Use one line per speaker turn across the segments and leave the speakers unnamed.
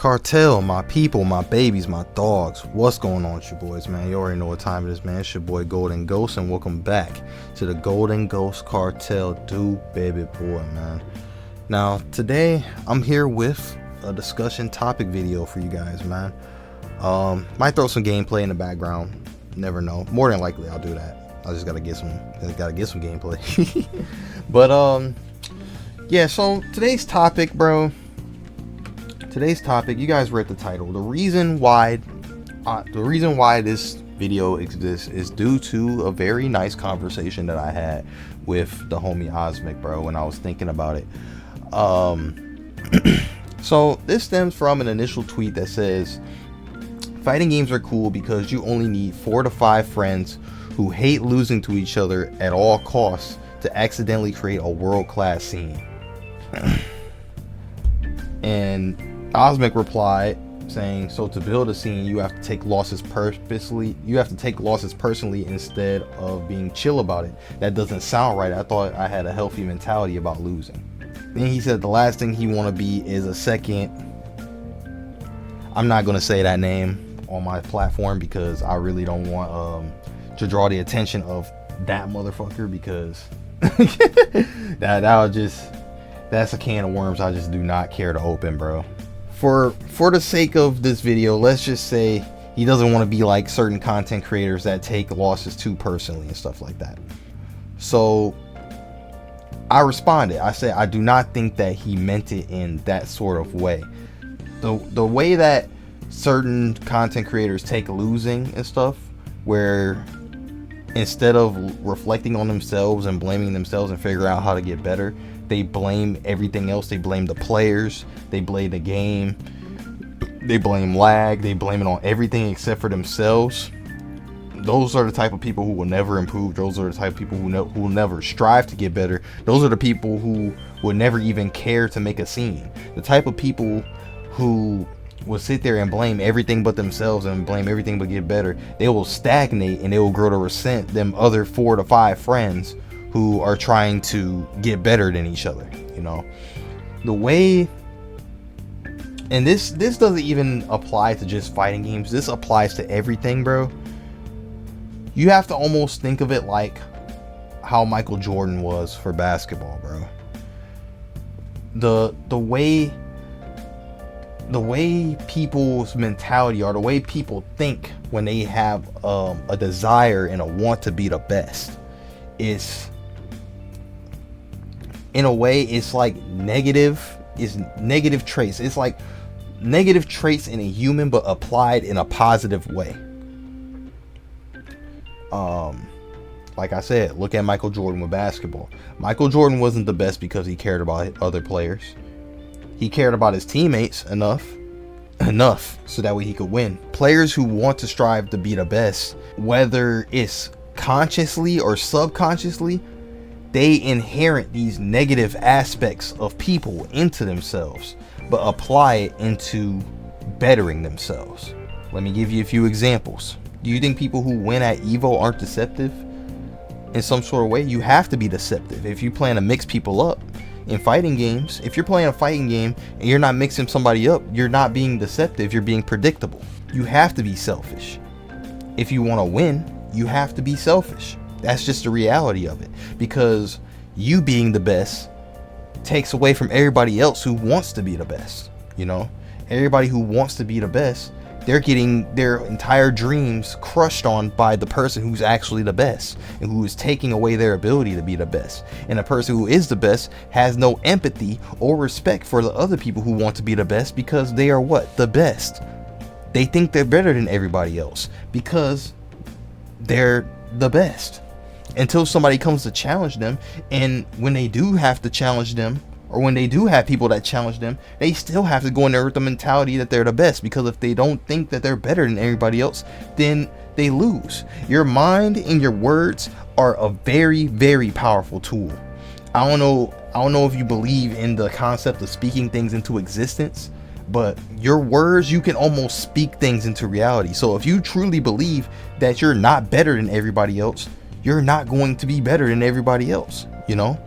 Cartel, my people, my babies, my dogs. What's going on with you boys, man? You already know what time it is, man. It's your boy Golden Ghost, and welcome back to the Golden Ghost Cartel Do Baby Boy, man. Now, today I'm here with a discussion topic video for you guys, man. Might throw some gameplay in the background. Never know. More than likely, I'll do that. I just gotta get some gameplay. But yeah. So today's topic, bro. Today's topic, you guys read the title. The reason why this video exists is due to a very nice conversation that I had with the homie Osmic, bro, when I was thinking about it. So this stems from an initial tweet that says, fighting games are cool because you only need 4 to 5 friends who hate losing to each other at all costs to accidentally create a world-class scene. And Osmic replied saying, so to build a scene, you have to take losses personally instead of being chill about it. That doesn't sound right. I thought I had a healthy mentality about losing. Then he said the last thing he want to be is a second. I'm not going to say that name on my platform because I really don't want to draw the attention of that motherfucker, because that's a can of worms I just do not care to open, bro. For the sake of this video, let's just say he doesn't want to be like certain content creators that take losses too personally and stuff like that. So I responded. I said I do not think that he meant it in that sort of way. The way that certain content creators take losing and stuff, where instead of reflecting on themselves and blaming themselves and figure out how to get better, they blame everything else. They blame the players, they blame the game, they blame lag, they blame it on everything except for themselves. Those are the type of people who will never improve. Those are the type of people who will never strive to get better. Those are the people who would never even care to make a scene. The type of people who will sit there and blame everything but themselves and blame everything but get better, they will stagnate and they will grow to resent them other 4 to 5 friends who are trying to get better than each other. You know, the way, and this doesn't even apply to just fighting games, this applies to everything, bro. You have to almost think of it like how Michael Jordan was for basketball, bro. The way people's mentality, or the way people think when they have a desire and a want to be the best, is, in a way, it's like negative traits. It's like negative traits in a human, but applied in a positive way. Like I said, look at Michael Jordan with basketball. Michael Jordan wasn't the best because he cared about other players. He cared about his teammates enough so that way he could win. Players who want to strive to be the best, whether it's consciously or subconsciously, they inherit these negative aspects of people into themselves, but apply it into bettering themselves. Let me give you a few examples. Do you think people who win at Evo aren't deceptive in some sort of way? You have to be deceptive if you plan to mix people up in fighting games. If you're playing a fighting game and you're not mixing somebody up, you're not being deceptive, you're being predictable. You have to be selfish. If you want to win, you have to be selfish. That's just the reality of it, because you being the best takes away from everybody else who wants to be the best. You know, everybody who wants to be the best, they're getting their entire dreams crushed on by the person who's actually the best and who is taking away their ability to be the best. And the person who is the best has no empathy or respect for the other people who want to be the best, because they are what? The best. They think they're better than everybody else because they're the best, until somebody comes to challenge them. And when they do have to challenge them, or when they do have people that challenge them, they still have to go in there with the mentality that they're the best, because if they don't think that they're better than everybody else, then they lose. Your mind and your words are a very, very powerful tool. I don't know if you believe in the concept of speaking things into existence, but your words, you can almost speak things into reality. So if you truly believe that you're not better than everybody else, you're not going to be better than everybody else. You know,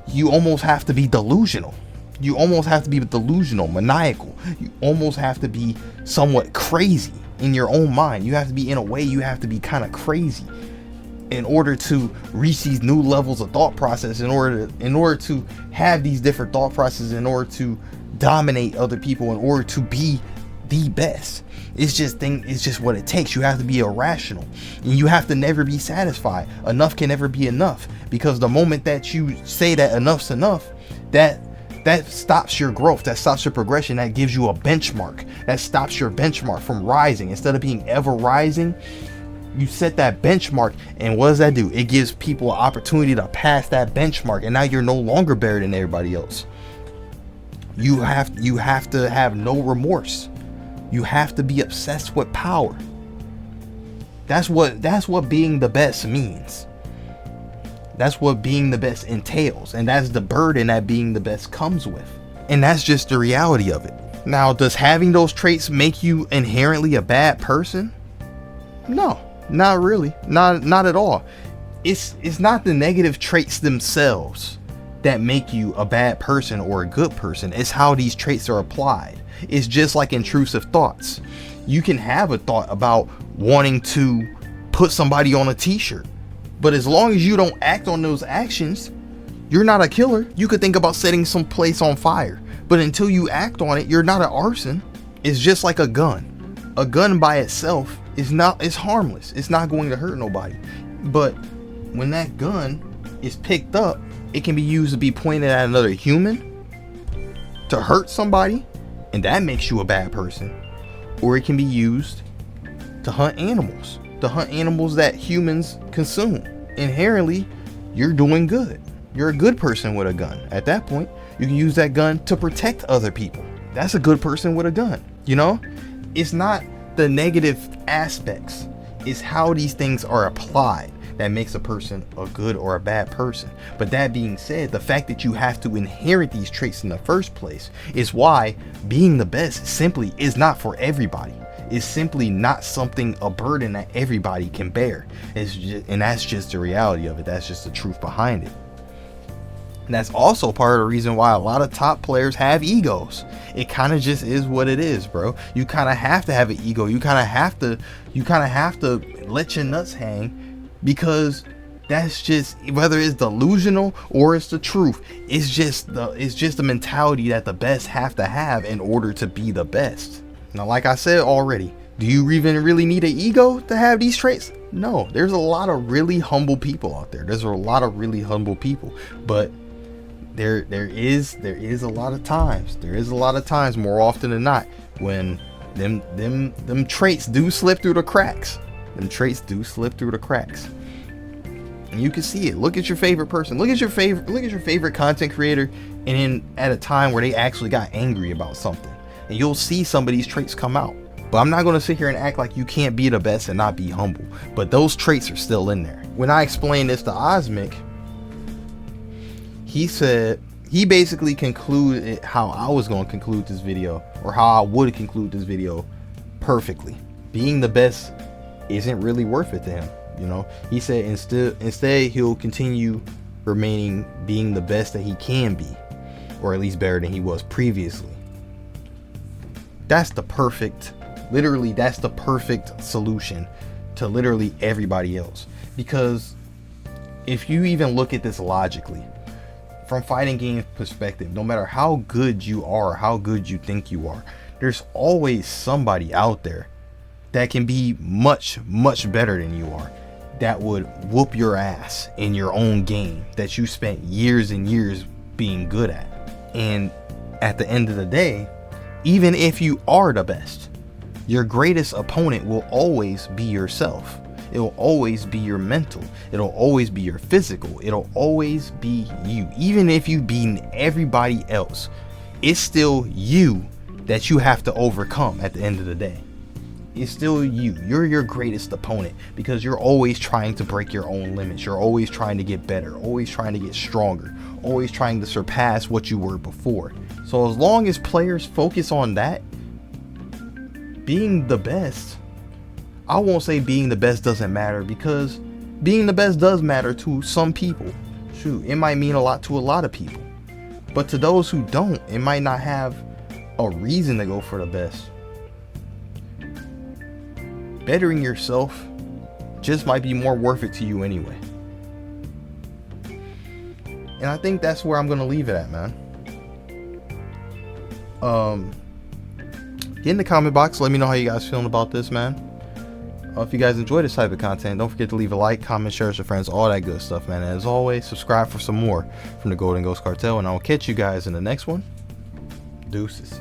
you almost have to be delusional. You almost have to be delusional, maniacal. You almost have to be somewhat crazy in your own mind. You have to be, in a way, you have to be kind of crazy in order to reach these new levels of thought process, in order to have these different thought processes, in order to dominate other people, in order to be the best. It's just what it takes. You have to be irrational, and you have to never be satisfied. Enough can never be enough, because the moment that you say that enough's enough, that stops your growth, that stops your progression, that gives you a benchmark, that stops your benchmark from rising. Instead of being ever rising, you set that benchmark, and what does that do? It gives people an opportunity to pass that benchmark, and now you're no longer better than everybody else. You have to have no remorse. You have to be obsessed with power. That's what being the best means. That's what being the best entails, and that's the burden that being the best comes with. And that's just the reality of it. Now, does having those traits make you inherently a bad person? No, not really. Not at all. It's not the negative traits themselves that make you a bad person or a good person. It's how these traits are applied. It's just like intrusive thoughts. You can have a thought about wanting to put somebody on a t-shirt, but as long as you don't act on those actions, you're not a killer. You could think about setting some place on fire, but until you act on it, you're not an arson. It's just like a gun. A gun by itself it's harmless. It's not going to hurt nobody. But when that gun is picked up, it can be used to be pointed at another human to hurt somebody, and that makes you a bad person. Or it can be used to hunt animals that humans consume. Inherently, you're doing good. You're a good person with a gun. At that point, you can use that gun to protect other people. That's a good person with a gun. You know, it's not the negative aspects, it's how these things are applied that makes a person a good or a bad person. But that being said, the fact that you have to inherit these traits in the first place is why being the best simply is not for everybody. It's simply not a burden that everybody can bear. And that's just the reality of it. That's just the truth behind it. And that's also part of the reason why a lot of top players have egos. It kind of just is what it is, bro. You kind of have to have an ego. You kind of have to let your nuts hang, because that's just, whether it's delusional or it's the truth, it's just the mentality that the best have to have in order to be the best. Now, like I said already, do you even really need an ego to have these traits? No, there's a lot of really humble people out there. But there is a lot of times, more often than not, when them traits do slip through the cracks. And you can see it. Look at your favorite person. Look at your favorite content creator, and then at a time where they actually got angry about something, and you'll see some of these traits come out. But I'm not going to sit here and act like you can't be the best and not be humble. But those traits are still in there. When I explained this to Osmic, he basically concluded how I was going to conclude this video, or how I would conclude this video perfectly. Being the best isn't really worth it to him. You know, he said instead he'll continue remaining being the best that he can be, or at least better than he was previously. That's the perfect solution to literally everybody else. Because if you even look at this logically, from fighting game perspective, no matter how good you are, how good you think you are, there's always somebody out there that can be much, much better than you are, that would whoop your ass in your own game that you spent years and years being good at. And at the end of the day, even if you are the best, your greatest opponent will always be yourself. It'll always be your mental. It'll always be your physical. It'll always be you. Even if you've beaten everybody else, it's still you that you have to overcome at the end of the day. It's still you. You're your greatest opponent, because you're always trying to break your own limits. You're always trying to get better, always trying to get stronger, always trying to surpass what you were before. So as long as players focus on that, being the best, I won't say being the best doesn't matter, because being the best does matter to some people. Shoot, it might mean a lot to a lot of people. But to those who don't, it might not have a reason to go for the best. Bettering yourself just might be more worth it to you anyway. And I think that's where I'm going to leave it at, man. Get in the comment box. Let me know how you guys feeling about this, man. If you guys enjoy this type of content, don't forget to leave a like, comment, share with your friends, all that good stuff, man. And as always, subscribe for some more from the Golden Ghost Cartel. And I'll catch you guys in the next one. Deuces.